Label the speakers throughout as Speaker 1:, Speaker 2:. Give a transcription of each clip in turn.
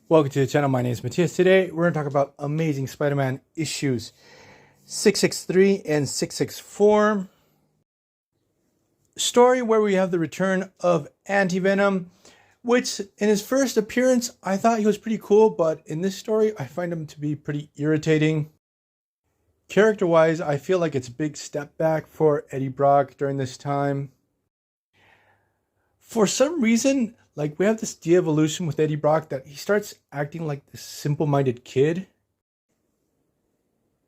Speaker 1: Welcome to the channel. My name is Matthias. Today we're going to talk about Amazing Spider-Man issues 663 and 664. Story where we have the return of Anti-Venom, which in his first appearance I thought he was pretty cool, but in this story I find him to be pretty irritating. Character-wise, I feel like it's a big step back for Eddie Brock during this time. For some reason, we have this de-evolution with Eddie Brock that he starts acting like this simple-minded kid.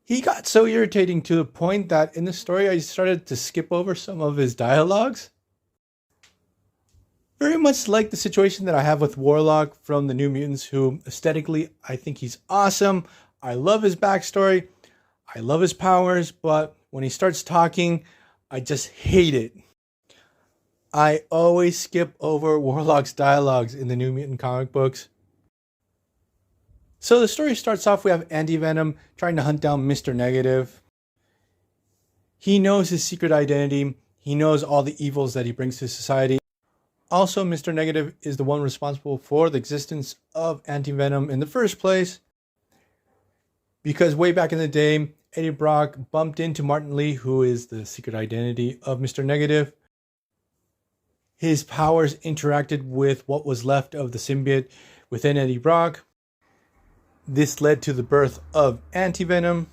Speaker 1: He got so irritating to the point that in the story I started to skip over some of his dialogues. Very much like the situation that I have with Warlock from the New Mutants, who aesthetically I think he's awesome. I love his backstory. I love his powers, but when he starts talking, I just hate it. I always skip over Warlock's dialogues in the New Mutant comic books. So the story starts off, we have Anti-Venom trying to hunt down Mr. Negative. He knows his secret identity. He knows all the evils that he brings to society. Also, Mr. Negative is the one responsible for the existence of Anti-Venom in the first place, because way back in the day, Eddie Brock bumped into Martin Lee, who is the secret identity of Mr. Negative. His powers interacted with what was left of the symbiote within Eddie Brock. This led to the birth of Anti-Venom.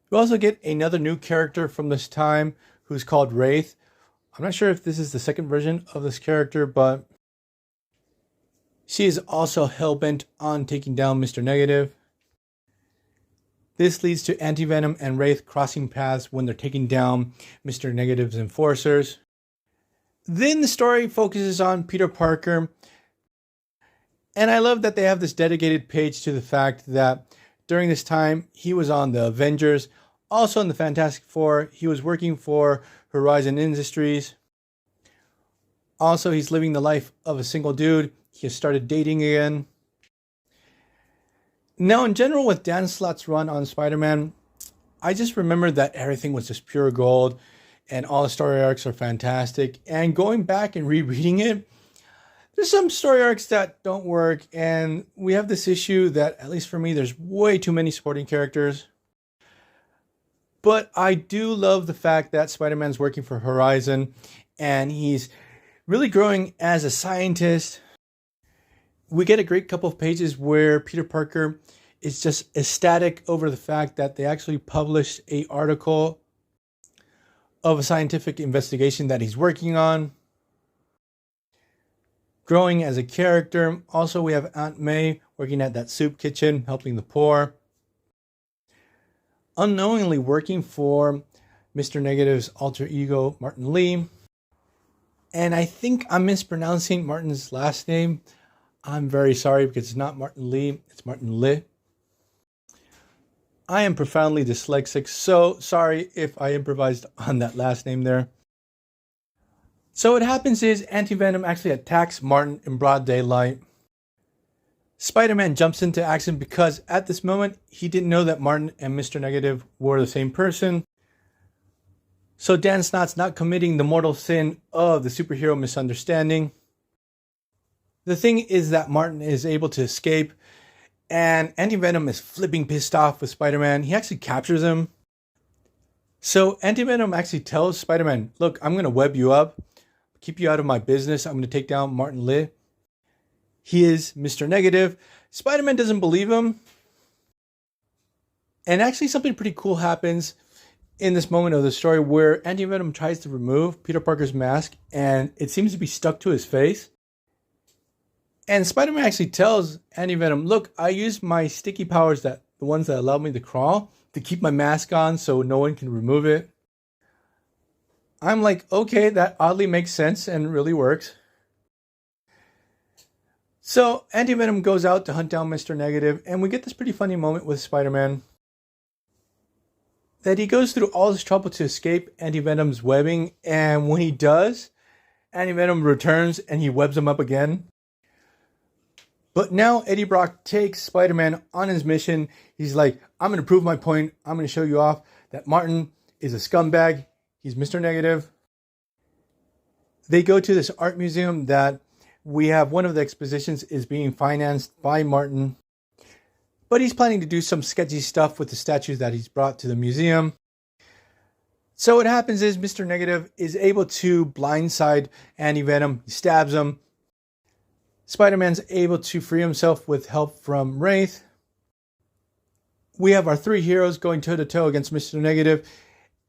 Speaker 1: We also get another new character from this time who's called Wraith. I'm not sure if this is the second version of this character, but she is also hell-bent on taking down Mr. Negative. This leads to Anti-Venom and Wraith crossing paths when they're taking down Mr. Negative's enforcers. Then the story focuses on Peter Parker. And I love that they have this dedicated page to the fact that during this time, he was on the Avengers, also in the Fantastic Four. He was working for Horizon Industries. Also, he's living the life of a single dude. He has started dating again. Now, in general, with Dan Slott's run on Spider-Man, I just remember that everything was just pure gold. And all the story arcs are fantastic. And going back and rereading it, there's some story arcs that don't work. And we have this issue that, at least for me, there's way too many supporting characters. But I do love the fact that Spider-Man's working for Horizon. And he's really growing as a scientist. We get a great couple of pages where Peter Parker is just ecstatic over the fact that they actually published an article of a scientific investigation that he's working on. Growing as a character. Also, we have Aunt May working at that soup kitchen, helping the poor. Unknowingly working for Mr. Negative's alter ego, Martin Lee. And I think I'm mispronouncing Martin's last name. I'm very sorry because it's not Martin Lee, it's Martin Lee. I am profoundly dyslexic, so sorry if I improvised on that last name there. So what happens is Anti-Venom actually attacks Martin in broad daylight. Spider-Man jumps into action because at this moment, he didn't know that Martin and Mr. Negative were the same person. So Dan Slott's not committing the mortal sin of the superhero misunderstanding. The thing is that Martin is able to escape, and Anti-Venom is flipping pissed off with Spider-Man. He actually captures him. So Anti-Venom actually tells Spider-Man, look, I'm going to web you up, keep you out of my business. I'm going to take down Martin Lee. He is Mr. Negative. Spider-Man doesn't believe him. And actually something pretty cool happens in this moment of the story where Anti-Venom tries to remove Peter Parker's mask, and it seems to be stuck to his face. And Spider-Man actually tells Anti-Venom, look, I use my sticky powers, the ones that allow me to crawl, to keep my mask on so no one can remove it. I'm like, okay, that oddly makes sense and really works. So Anti-Venom goes out to hunt down Mr. Negative, and we get this pretty funny moment with Spider-Man. That he goes through all this trouble to escape Anti-Venom's webbing, and when he does, Anti-Venom returns and he webs him up again. But now Eddie Brock takes Spider-Man on his mission. He's like, I'm going to prove my point. I'm going to show you off that Martin is a scumbag. He's Mr. Negative. They go to this art museum that We have one of the expositions is being financed by Martin, but he's planning to do some sketchy stuff with the statues that he's brought to the museum. So what happens is Mr. Negative is able to blindside Anti-Venom. He stabs him. Spider-Man's able to free himself with help from Wraith. We have our three heroes going toe-to-toe against Mr. Negative.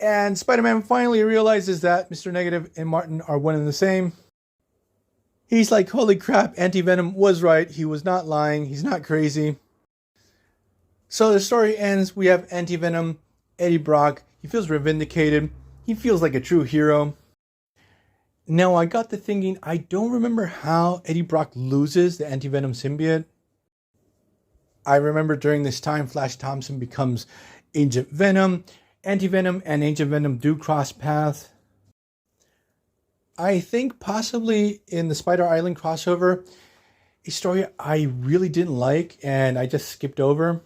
Speaker 1: And Spider-Man finally realizes that Mr. Negative and Martin are one and the same. He's like, holy crap, Anti-Venom was right. He was not lying. He's not crazy. So the story ends. We have Anti-Venom, Eddie Brock. He feels vindicated. He feels like a true hero. Now I got to thinking, I don't remember how Eddie Brock loses the Anti-Venom symbiote. I remember during this time, Flash Thompson becomes Agent Venom. Anti-Venom and Agent Venom do cross paths. I think possibly in the Spider Island crossover, a story I really didn't like and I just skipped over.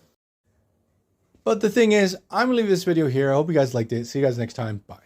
Speaker 1: But the thing is, I'm going to leave this video here. I hope you guys liked it. See you guys next time. Bye.